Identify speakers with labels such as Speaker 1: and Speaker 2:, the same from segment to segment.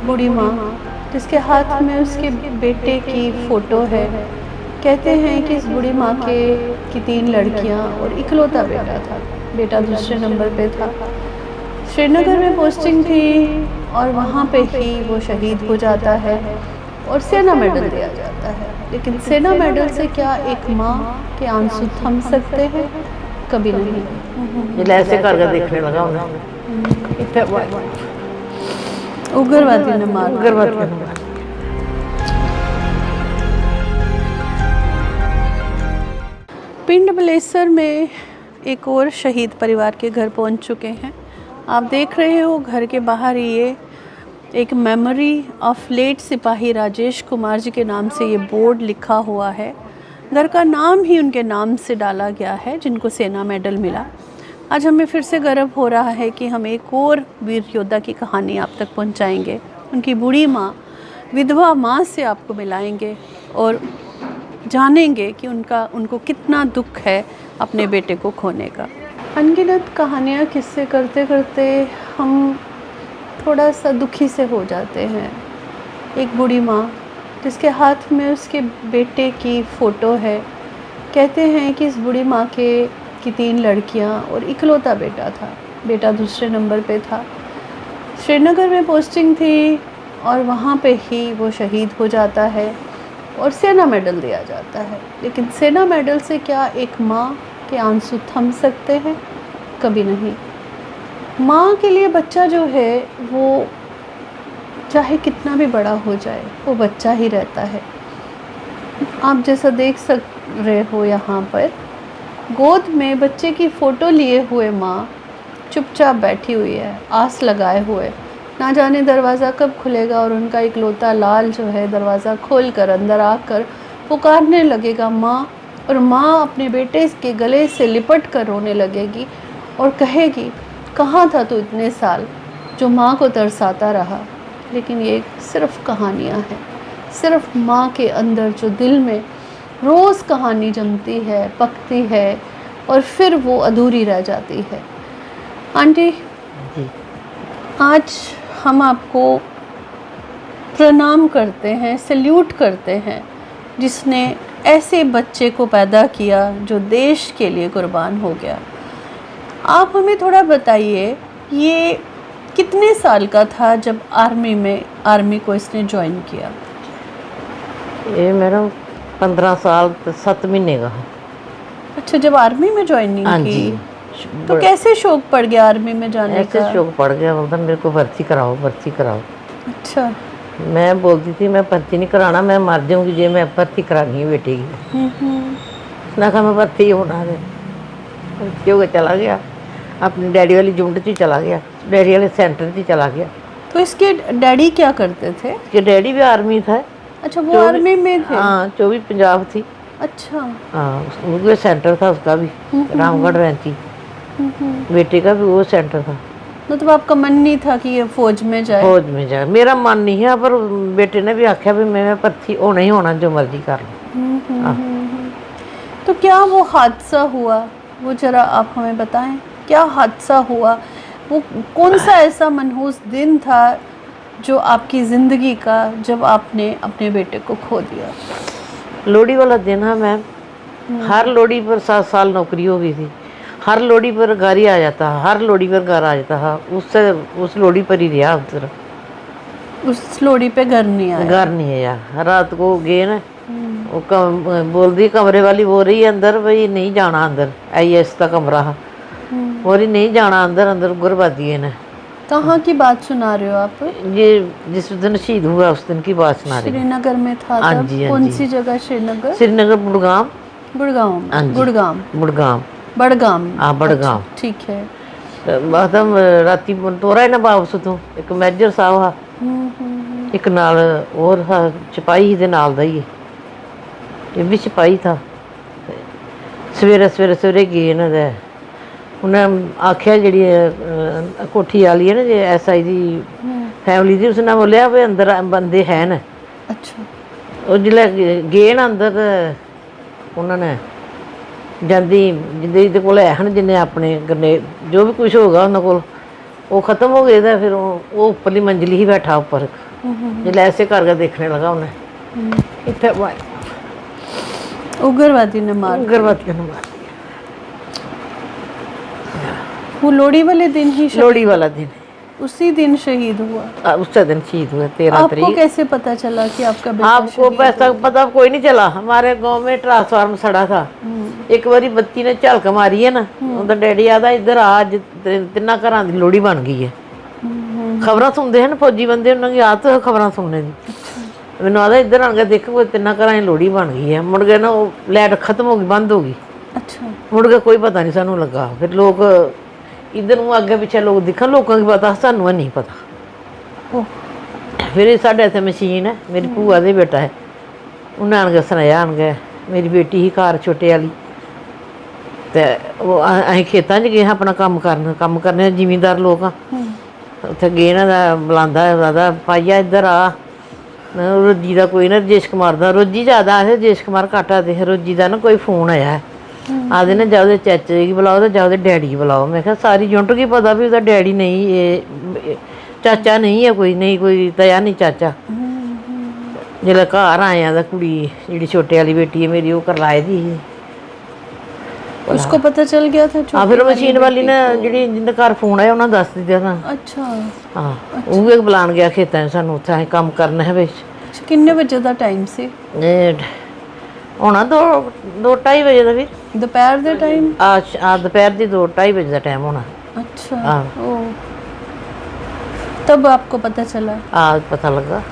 Speaker 1: बूढ़ी माँ जिसके हाथ में उसके बेटे की फ़ोटो है। कहते हैं कि इस बूढ़ी माँ के की 3 लड़कियाँ और इकलौता बेटा था। बेटा दूसरे नंबर पे था। श्रीनगर में पोस्टिंग थी और वहाँ पे ही वो शहीद हो जाता है और सेना मेडल दिया जाता है। लेकिन सेना मेडल से क्या एक माँ के आंसू थम सकते हैं? कभी नहीं।
Speaker 2: जिसले ऐसे करके देखने लगा उन्हें
Speaker 1: उग्रवादी ने मार दिया।
Speaker 2: उग्रवाद के मार।
Speaker 1: पिंड बलेसर में एक और शहीद परिवार के घर पहुंच चुके हैं। आप देख रहे हो घर के बाहर ये एक मेमोरी ऑफ लेट सिपाही राजेश कुमार जी के नाम से ये बोर्ड लिखा हुआ है। घर का नाम ही उनके नाम से डाला गया है जिनको सेना मेडल मिला। आज हमें फिर से गर्व हो रहा है कि हम एक और वीर योद्धा की कहानी आप तक पहुंचाएंगे। उनकी बूढ़ी माँ, विधवा माँ से आपको मिलाएंगे और जानेंगे कि उनको कितना दुख है अपने बेटे को खोने का। अनगिनत कहानियाँ किस्से करते करते हम थोड़ा सा दुखी से हो जाते हैं। एक बूढ़ी माँ जिसके हाथ में उसके बेटे की फ़ोटो है। कहते हैं कि इस बूढ़ी माँ की 3 लड़कियाँ और इकलौता बेटा था। बेटा दूसरे नंबर पे था। श्रीनगर में पोस्टिंग थी और वहाँ पे ही वो शहीद हो जाता है और सेना मेडल दिया जाता है। लेकिन सेना मेडल से क्या एक माँ के आंसू थम सकते हैं? कभी नहीं। माँ के लिए बच्चा जो है वो चाहे कितना भी बड़ा हो जाए वो बच्चा ही रहता है। आप जैसा देख रहे हो यहाँ पर गोद में बच्चे की फ़ोटो लिए हुए माँ चुपचाप बैठी हुई है, आस लगाए हुए। ना जाने दरवाज़ा कब खुलेगा और उनका इकलौता लाल जो है दरवाज़ा खोलकर अंदर आकर पुकारने लगेगा माँ, और माँ अपने बेटे के गले से लिपट कर रोने लगेगी और कहेगी, कहाँ था तू इतने साल, जो माँ को तरसाता रहा। लेकिन ये सिर्फ कहानियाँ हैं, सिर्फ माँ के अंदर जो दिल में रोज़ कहानी जमती है, पकती है और फिर वो अधूरी रह जाती है। आंटी
Speaker 2: जी,
Speaker 1: आज हम आपको प्रणाम करते हैं, सल्यूट करते हैं, जिसने ऐसे बच्चे को पैदा किया जो देश के लिए कुर्बान हो गया। आप हमें थोड़ा बताइए, ये कितने साल का था जब आर्मी को इसने ज्वाइन किया?
Speaker 2: ये मेरा 15 साल 7 महीने का है।
Speaker 1: अच्छा, जब आर्मी में ज्वाइनिंग की तो कैसे शौक पड़ गया आर्मी में जाने
Speaker 2: ऐसे
Speaker 1: का?
Speaker 2: शौक पड़ गया, बोलता मेरे को भर्ती कराओ, भर्ती कराओ।
Speaker 1: अच्छा।
Speaker 2: मैं बोलती थी मैं भर्ती नहीं कराना, मैं मर जाऊंगी जे मैं भर्ती करानी है बेटे की। उसने कहा मैं भर्ती होना है। भर्ती होकर चला गया, अपनी डैडी वाली यूनिट ही चला गया, डैडी वाले सेंटर ही चला गया।
Speaker 1: तो इसके डैडी क्या करते थे?
Speaker 2: इसके डैडी भी आर्मी था।
Speaker 1: अच्छा, वो आर्मी में थे?
Speaker 2: हाँ, 24 पंजाब थी।
Speaker 1: अच्छा।
Speaker 2: हाँ, वो सेंटर था उसका भी, रामगढ़ रहती। बेटे का भी वो सेंटर था।
Speaker 1: मतलब आपका मन नहीं था कि ये फौज में जाए?
Speaker 2: फौज में जाए मेरा मन नहीं है, पर बेटे ने भी आख्या भी मैं भर्ती होना ही होना, जो मर्जी कर लो।
Speaker 1: तो क्या वो हादसा हुआ, वो जरा आप हमें बताएं, क्या हादसा हुआ? वो कौन सा ऐसा मनहूस दिन था जो आपकी ज़िंदगी का, जब आपने अपने बेटे को खो दिया?
Speaker 2: लोहड़ी वाला दिन है मैम। हर लोहड़ी पर 7 साल नौकरी हो गई थी। हर लोहड़ी पर घर ही आ जाता, हर लोहड़ी पर घर आ जाता है। उससे उस लोहड़ी पर ही रहा उधर।
Speaker 1: उस लोहड़ी पे घर नहीं आया?
Speaker 2: घर नहीं आया। रात को गए ना, वो बोल दी कमरे वाली, बोल रही अंदर भाई नहीं जाना अंदर, IAS का कमरा है, बोल रही नहीं जाना अंदर, अंदर उग्रवादी ने।
Speaker 1: कहाँ की बात सुना रहे हो आप?
Speaker 2: ये जिस दिन शहीद हुआ उस दिन की बात सुना रही।
Speaker 1: श्रीनगर में था
Speaker 2: हाँ
Speaker 1: तब?
Speaker 2: जी, हाँ
Speaker 1: कौन
Speaker 2: जी।
Speaker 1: सी जगह? श्रीनगर?
Speaker 2: श्रीनगर बुड़गाम।
Speaker 1: गुड़गांव में?
Speaker 2: हाँ जी।
Speaker 1: गुड़गांव,
Speaker 2: बुड़गाम,
Speaker 1: बड़गाम।
Speaker 2: हाँ बड़गाम।
Speaker 1: अच्छा, ठीक है।
Speaker 2: मतलब राती तोरा ना वापस तो एक मेजर साहब हा, एक नाल और हा सिपाही दे नाल दा ही, ये भी सिपाही था। सवेरे सवेरे सवेरे गए ना, उन्हें आख्या जी कोठी वाली है ना जी SI दी फैमिली दी, उसने बोलिया भी अंदर बंदे है न।
Speaker 1: अच्छा।
Speaker 2: वो जिसले गए ना अंदर, उन्होंने जाती जिंदे कोल है न, जिन्हें अपने ग्रनेड जो भी कुछ होगा उन्होंने कोल, वो ख़त्म हो गए थे। फिर वो उपरली मंजिली ही बैठा ऊपर, जिसले ऐसे करके देखने लगा उन्हें इतने
Speaker 1: उग्रवादी ने मार
Speaker 2: उग्रवादियों ने मार
Speaker 1: वो लोहड़ी वाले दिन ही
Speaker 2: दिया। लोहड़ी वाला दिन
Speaker 1: उसी दिन शहीद हुआ।
Speaker 2: उससे दिन शहीद हुए 13
Speaker 1: आपको
Speaker 2: तारीख।
Speaker 1: कैसे पता चला कि आपका बेटा
Speaker 2: आपको पता कोई नहीं चला। हमारे गांव में ट्रांसफार्मर सड़ा था। एक बारी बत्ती ने झलक मारी है ना, उधर डैडी ਆਦਾ इधर आज तिना घर की लोहड़ी बन गई है। खबर सुनते हैं ना फौजी बंदे, उन्होंने आदत है खबर सुनने की। मैंने ਆਦਾ इधर आके देखो कोई तिना घर की लोहड़ी बन गई है। मुड़ गए ना वो लाइट खत्म हो गई, बंद हो गई।
Speaker 1: अच्छा।
Speaker 2: मुड़ के कोई पता नहीं सानू लगा। फिर लोग इधर अगे पिछे लोग दिखन, लोगों की पता सानू नहीं पता। फिर साढ़े इतने मशीन है, मेरी भूआ का बेटा है, उन्हें आन के सुनाया। आन के मेरी बेटी ही घर छोटे वाली, तो अं खेतों च गए अपना काम करने जिमींदार लोग हाँ। उत्थे गए ना, बुलादा पाइया इधर आ, रोजी का कोई ना राजेश कुमार का, रोजी ज़्यादा आए राजेश कुमार घट आते। रोजी का ना कोई फोन आया है, आदे ने जाओ चाचे की बुलाओ तो जाओ डैडी की बुलाओ। मैं क्या सारी यूनिट की पता भी डैडी नहीं, ये चाचा नहीं है, कोई नहीं, कोई दया नहीं चाचा। जिसले घर आए तो कुड़ी जी छोटे वाली बेटी है मेरी, वो करवाए दी।
Speaker 1: उसको पता चल गया था?
Speaker 2: हाँ, फिर मशीन वाली ने जी जिंदे घर फोन आया उन्हें दस दिया था।
Speaker 1: अच्छा।
Speaker 2: हाँ, वो बुलान गया खेतों सानू, उत्थे काम करना है।
Speaker 1: अच्छा, कितने बजे का टाइम से
Speaker 2: होना? 2-2:30 बजे का। फिर
Speaker 1: दोपहर के टाइम?
Speaker 2: दोपहर की 2-2:30 बजे का टाइम होना।
Speaker 1: अच्छा। ओ, तब आपको पता चला?
Speaker 2: पता लगा।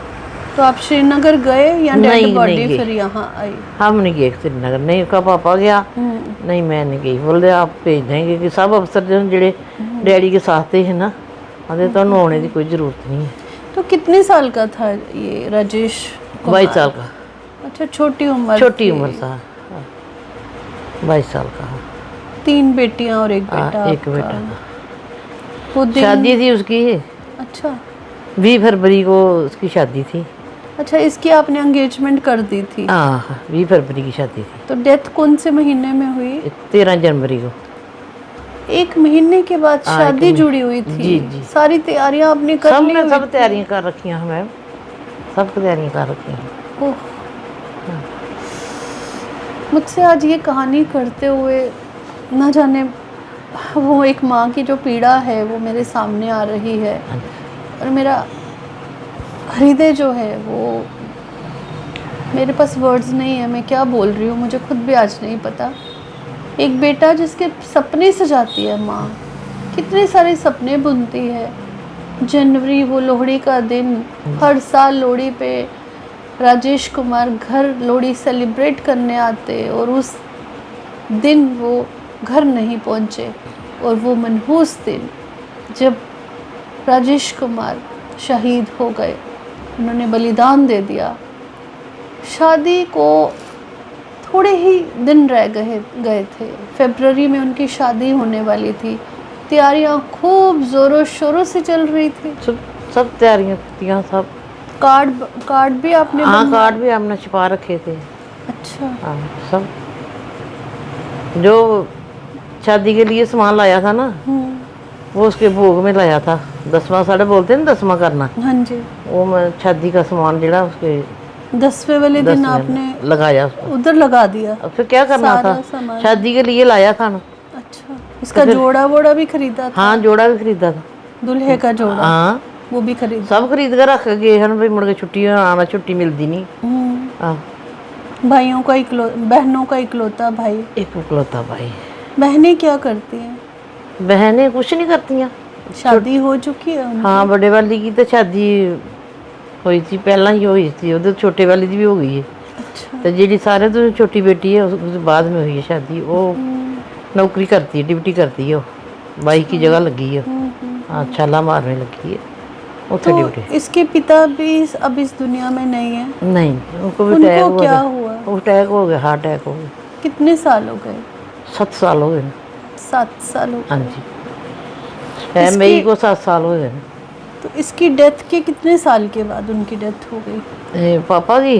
Speaker 1: तो आप श्रीनगर गए या डेड बॉडी फिर यहाँ आई? हम
Speaker 2: नहीं गए श्रीनगर, नहीं का पापा गया, नहीं मैं नहीं गई। बोले आप भेज देंगे कि सब अफसर जो जेडे डैडी के साथ थे ना, अरे तो आने की कोई ज़रूरत नहीं है।
Speaker 1: तो कितने साल का था ये राजेश?
Speaker 2: 22 साल का।
Speaker 1: अच्छा, छोटी उम्र
Speaker 2: था। 22 साल का।
Speaker 1: 3 बेटियां और एक बेटा?
Speaker 2: एक बेटा था। शादी थी उसकी।
Speaker 1: अच्छा।
Speaker 2: 20 फरवरी को उसकी शादी थी।
Speaker 1: अच्छा, इसकी आपने एंगेजमेंट कर दी थी?
Speaker 2: हाँ, 20 फरवरी की शादी थी।
Speaker 1: तो डेथ कौन से महीने में हुई?
Speaker 2: 13 जनवरी को।
Speaker 1: 1 महीने के बाद शादी जुड़ी हुई थी?
Speaker 2: जी जी।
Speaker 1: सारी तैयारियां आपने कर ली?
Speaker 2: सब तैयारियां कर रखी हैं मैम, सब तैयारियां कर रखी हैं।
Speaker 1: मुझसे आज ये कहानी करते हुए ना जाने वो एक माँ की जो पीड़ा है वो मेरे सामने आ रही है, और मेरा हृदय जो है वो, मेरे पास वर्ड्स नहीं है, मैं क्या बोल रही हूँ मुझे खुद भी आज नहीं पता। एक बेटा जिसके सपने सजाती है माँ, कितने सारे सपने बुनती है। जनवरी वो लोहड़ी का दिन, हर साल लोहड़ी पे राजेश कुमार घर लोहड़ी सेलिब्रेट करने आते, और उस दिन वो घर नहीं पहुँचे, और वो मनहूस दिन जब राजेश कुमार शहीद हो गए, उन्होंने बलिदान दे दिया। शादी को थोड़े ही दिन रह गए थे, फरवरी में उनकी शादी होने वाली थी। तैयारियां खूब ज़ोरों शोरों से चल रही थी।
Speaker 2: सब तैयारियां थी। सब
Speaker 1: कार्ड भी आपने?
Speaker 2: हाँ, कार्ड भी हमने छुपा रखे थे।
Speaker 1: अच्छा।
Speaker 2: हाँ, सब जो शादी के लिए सामान लाया था ना, वो उसके भोग में लाया था। 10वां साढ़े बोलते हैं ना, 10वां करना।
Speaker 1: हाँ जी।
Speaker 2: वो मैं शादी का सामान जड़ा उसके
Speaker 1: 10वें वाले दिन आपने
Speaker 2: लगाया,
Speaker 1: उधर लगा दिया।
Speaker 2: अब फिर क्या करना था, शादी के लिए लाया था ना।
Speaker 1: अच्छा, इसका जोड़ा वोड़ा भी खरीदा था?
Speaker 2: हाँ, जोड़ा भी खरीदा था,
Speaker 1: दूल्हे का जोड़ा।
Speaker 2: हाँ,
Speaker 1: वो भी खरीदा।
Speaker 2: सब खरीद कर रख गए हैं भाई। मुड़ के छुट्टी आना, छुट्टी मिलती नहीं। हाँ,
Speaker 1: भाइयों का बहनों का इकलौता भाई।
Speaker 2: एक इकलौता भाई।
Speaker 1: बहनें क्या करती हैं?
Speaker 2: बहनें कुछ नहीं करती हैं।
Speaker 1: शादी हो चुकी है उनकी?
Speaker 2: हाँ, बड़े वाली की तो शादी हुई थी, पहला ही हुई थी। उधर छोटे वाली की भी हो गई है।
Speaker 1: अच्छा।
Speaker 2: तो जी सारे तो छोटी बेटी है उसके बाद में हुई है शादी। वो नौकरी करती है, ड्यूटी करती है, वो बाइक की जगह लगी है। हाँ, छाला मारने लगी है उसे ड्यूटी।
Speaker 1: इसके पिता भी अब इस दुनिया में नहीं है?
Speaker 2: नहीं, उनको भी
Speaker 1: अटैक हुआ। क्या हुआ?
Speaker 2: अटैक हो गया, हार्ट अटैक हो गया।
Speaker 1: कितने साल हो गए?
Speaker 2: 7 साल हो गए।
Speaker 1: 7 साल हो गए।
Speaker 2: हाँ जी, मई को 7 साल हो गए।
Speaker 1: तो इसकी डेथ के कितने साल के बाद उनकी डेथ हो गई?
Speaker 2: पापा की?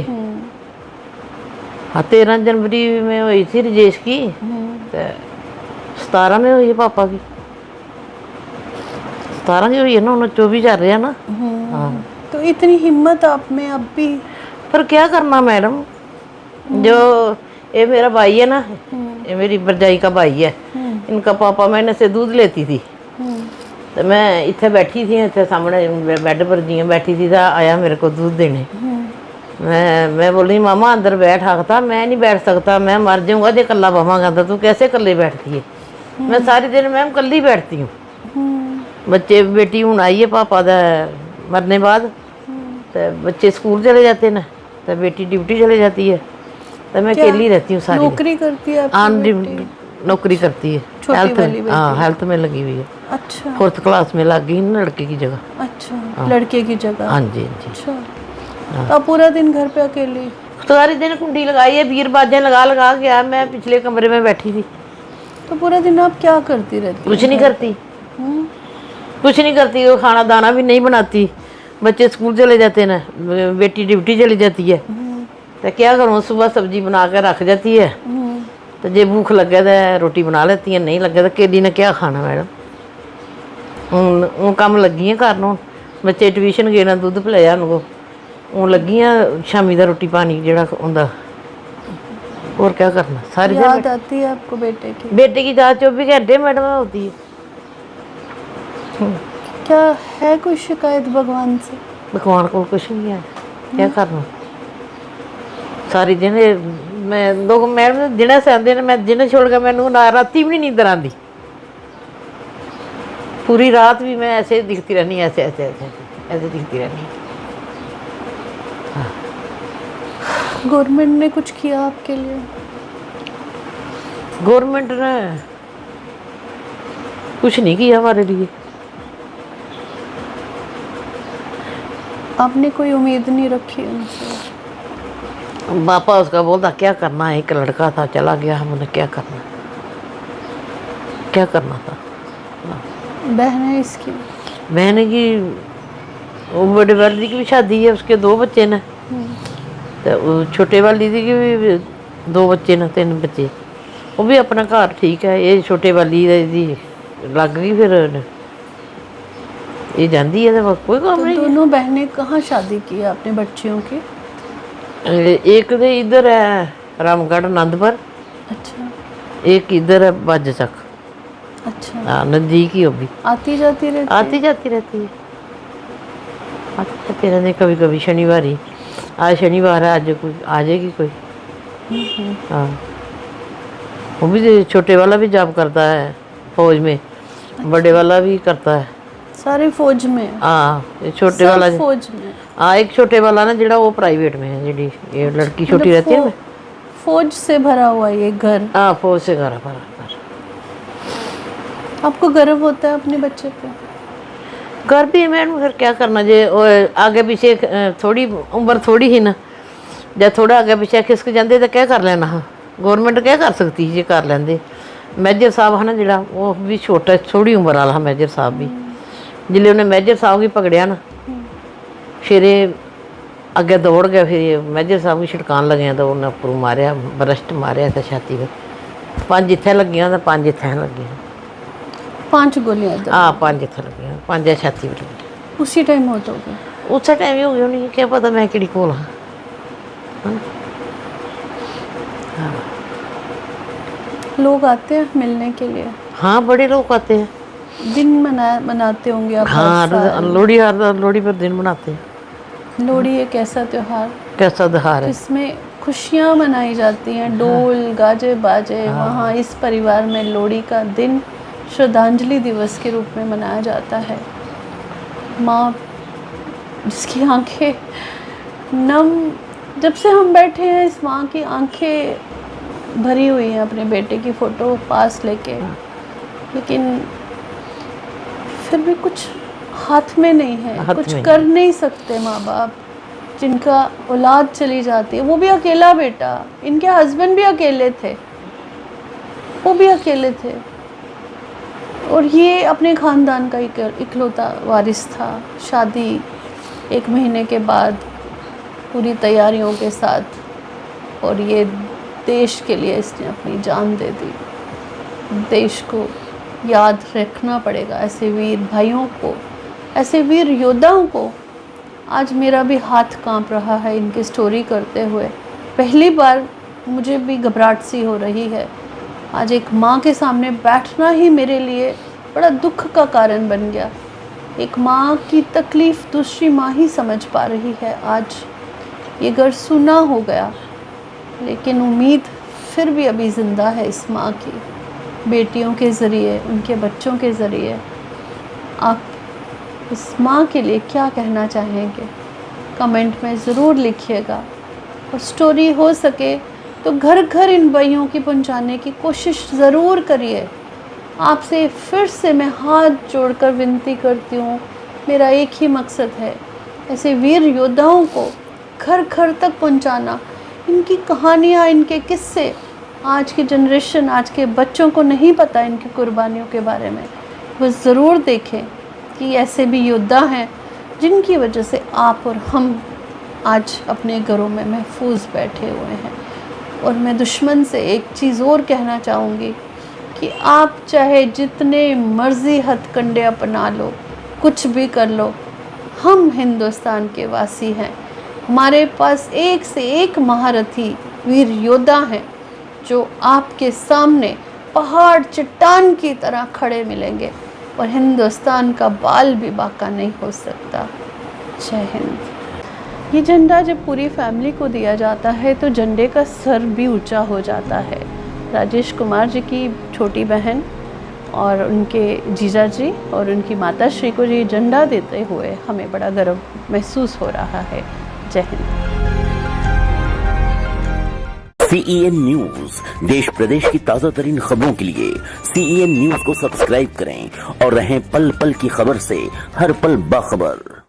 Speaker 2: हाँ, 13 जनवरी में हुई थी राजेश की, 17 में हुई है पापा की। 17 की हुई है ना, 24 चल रहा है ना। हाँ,
Speaker 1: तो इतनी हिम्मत आप में अब भी।
Speaker 2: पर क्या करना मैडम, जो ये मेरा भाई है ना, ये मेरी भरजाई का भाई है, इनका पापा मैंने से दूध लेती थी। तो मैं इतने बैठी थी, इतने सामने बेड पर जी बैठी थी, तो आया मेरे को दूध देने। मैं बोली मामा अंदर बैठ आखता, मैं नहीं बैठ सकता, मैं मर जाऊंगा जो कल्ला बवांगा। तो तू कैसे कल्ले बैठती है? मैं सारी दिन मैम कल्ली ही बैठती हूँ। बच्चे बेटी हूँ आई है पापा दा मरने बाद, तो बच्चे स्कूल चले जाते हैं ना, तो बेटी ड्यूटी चले जाती है, तो मैं अकेली रहती हूँ सारी।
Speaker 1: नौकरी करती है
Speaker 2: हाँ,
Speaker 1: आपकी बेटी?
Speaker 2: नौकरी करती है,
Speaker 1: छोटी वाली बेटी?
Speaker 2: हाँ, हेल्थ में लगी हुई है।
Speaker 1: अच्छा,
Speaker 2: 4th क्लास में लग गई ना लड़के की जगह।
Speaker 1: अच्छा, लड़के की जगह।
Speaker 2: हाँ जी, हाँ जी।
Speaker 1: अच्छा, तो आप पूरा दिन घर पे अकेली?
Speaker 2: सारी दिन कुंडी लगाई है, बीर बाजें लगा लगा गया, मैं पिछले कमरे में बैठी थी।
Speaker 1: तो पूरा दिन आप क्या करती रहती?
Speaker 2: कुछ नहीं करती, कुछ नहीं करती। वो खाना दाना भी नहीं बनाती, बच्चे स्कूल चले जाते ना, बेटी ड्यूटी चली जाती है, तो क्या करूँ, सुबह सब्जी बना के रख जाती है, तो जे भूख लगे तो रोटी बना लेती है, नहीं लगे तो केली ने क्या खाना मैडम। हूँ कम लगी है घर हूँ, बच्चे ट्यूशन गए ना, दुद्ध पिलाया उनको, हूँ लगी हैं शामी का रोटी पानी जोड़ा होंदा। और क्या करना, सारी
Speaker 1: याद आती है आपको बेटे की?
Speaker 2: बेटे की याद 24 घंटे मैडम होती है।
Speaker 1: क्या है कोई शिकायत भगवान से?
Speaker 2: भगवान को कुछ नहीं है, क्या करना। सारी दिन मैं दो मैडम दिन से आते हैं, मैं दिन छोड़ के मैनू ना राती भी नहीं नींदर आती, पूरी रात भी मैं ऐसे दिखती रहनी, ऐसे ऐसे ऐसे ऐसे, ऐसे दिखती रहनी।
Speaker 1: गवर्नमेंट ने कुछ किया आपके लिए?
Speaker 2: गवर्नमेंट ने कुछ नहीं किया हमारे लिए।
Speaker 1: आपने कोई उम्मीद नहीं रखी उनसे?
Speaker 2: पापा उसका बोलता क्या करना है, एक लड़का था चला गया, हमने क्या करना, क्या करना था।
Speaker 1: बहन है इसकी?
Speaker 2: बहन की वो बड़े वाली की भी शादी है, उसके 2 बच्चे ने, तो छोटे वाली दी की भी 2 बच्चे ने, 3 बच्चे, वो भी अपना घर ठीक है। ये छोटे वाली दी लग गई, फिर ये जाती है, तो कोई काम नहीं।
Speaker 1: दोनों बहनें कहाँ शादी की है आपने बच्चियों की?
Speaker 2: एक तो इधर है रामगढ़ आनंदपुर,
Speaker 1: अच्छा,
Speaker 2: एक इधर है बाजचक।
Speaker 1: अच्छा,
Speaker 2: हाँ, नजदीक ही, वो भी
Speaker 1: आती जाती रहती?
Speaker 2: आती जाती रहती है, आती जाती रहती है। कभी कभी शनिवार ही, आज शनिवार है, आज कोई आ जाएगी कोई। हाँ, वो भी छोटे वाला भी जॉब करता है फौज में, बड़े वाला भी करता है।
Speaker 1: सारे फौज में?
Speaker 2: हाँ, ये छोटे
Speaker 1: सब
Speaker 2: वाला
Speaker 1: फौज में?
Speaker 2: हाँ, एक छोटे वाला ना जिहड़ा वो प्राइवेट में है, जी ये लड़की छोटी रहती है ना।
Speaker 1: फौज से भरा हुआ ये घर?
Speaker 2: हाँ, फौज से घर भरा।
Speaker 1: आपको गर्व होता है अपने बच्चे पे?
Speaker 2: घर भी है मैडम, फिर क्या करना जे आगे पीछे थोड़ी उम्र थोड़ी ही ना, जब थोड़ा आगे पीछे खिसक जाते तो क्या कर लेना। हाँ, गवर्नमेंट क्या कर सकती है जे कर लेंदे। मेजर साहब है ना जिहड़ा, वो भी छोटा थोड़ी उम्र वाला मेजर साहब भी, जिले उन्हें मेजर साहब की पकड़िया ना, फिर ये अगे दौड़ गया, फिर ये मेजर साहब की छिड़कान लगे तो उन्हें उपर मारिया, बरस्ट मारिया तो छाती में 5 इत्थे लगियां, तो 5 इत्थे लगियां।
Speaker 1: 5 गोलियां?
Speaker 2: हाँ, 5 इत्थे लगियां, 5 छाती में लगी।
Speaker 1: उसी टाइम हो तो गया?
Speaker 2: उस टाइम ही हो गई होनी, क्या पता मैं कि कोल हाँ।
Speaker 1: लोग आते हैं मिलने के लिए?
Speaker 2: हाँ, बड़े लोग आते हैं।
Speaker 1: दिन मनाते होंगे आप?
Speaker 2: हाँ, लोहड़ी लोहड़ी पर दिन मनाते हैं।
Speaker 1: लोहड़ी एक ऐसा त्योहार
Speaker 2: कैसा त्योहार है,
Speaker 1: जिसमें खुशियाँ मनाई जाती हैं, डोल गाजे बाजे। वहाँ इस परिवार में लोहड़ी का दिन श्रद्धांजलि दिवस के रूप में मनाया जाता है। माँ जिसकी आंखें नम, जब से हम बैठे हैं इस माँ की आंखें भरी हुई हैं अपने बेटे की फ़ोटो पास लेके, लेकिन फिर भी कुछ हाथ में नहीं है, कुछ कर नहीं सकते माँ बाप जिनका औलाद चली जाती है। वो भी अकेला बेटा, इनके हस्बैंड भी अकेले थे, वो भी अकेले थे, और ये अपने ख़ानदान का इकलौता वारिस था। शादी 1 महीने के बाद पूरी तैयारियों के साथ, और ये देश के लिए इसने अपनी जान दे दी। देश को याद रखना पड़ेगा ऐसे वीर भाइयों को, ऐसे वीर योद्धाओं को आज मेरा भी हाथ कांप रहा है इनकी स्टोरी करते हुए। पहली बार मुझे भी घबराहट सी हो रही है। आज एक माँ के सामने बैठना ही मेरे लिए बड़ा दुख का कारण बन गया। एक माँ की तकलीफ़ दूसरी माँ ही समझ पा रही है। आज ये घर सुना हो गया, लेकिन उम्मीद फिर भी अभी ज़िंदा है इस माँ की। बेटियों के ज़रिए, उनके बच्चों के ज़रिए आप इस माँ के लिए क्या कहना चाहेंगे? कमेंट में ज़रूर लिखिएगा। और स्टोरी हो सके तो घर घर इन बइयों की पहुँचाने की कोशिश ज़रूर करिए। आपसे फिर से मैं हाथ जोड़कर विनती करती हूँ। मेरा एक ही मकसद है, ऐसे वीर योद्धाओं को घर घर तक पहुँचाना। इनकी कहानियाँ, इनके किस्से आज की जनरेशन, आज के बच्चों को नहीं पता इनकी कुर्बानियों के बारे में। वो ज़रूर देखें कि ऐसे भी योद्धा हैं जिनकी वजह से आप और हम आज अपने घरों में महफूज बैठे हुए हैं। और मैं दुश्मन से एक चीज़ और कहना चाहूँगी कि आप चाहे जितने मर्ज़ी हथकंडे अपना लो, कुछ भी कर लो, हम हिंदुस्तान के वासी हैं। हमारे पास एक से एक महारथी वीर योद्धा हैं जो आपके सामने पहाड़ चट्टान की तरह खड़े मिलेंगे और हिंदुस्तान का बाल भी बाका नहीं हो सकता। जय हिंद। ये झंडा जब पूरी फैमिली को दिया जाता है तो झंडे का सर भी ऊंचा हो जाता है। राजेश कुमार जी की छोटी बहन और उनके जीजा जी और उनकी माता श्री को ये झंडा देते हुए हमें बड़ा गर्व महसूस हो रहा है। जय हिंद।
Speaker 3: CEN न्यूज देश प्रदेश की ताजा तरीन खबरों के लिए CEN न्यूज को सब्सक्राइब करें और रहें पल पल की खबर से हर पल बाखबर।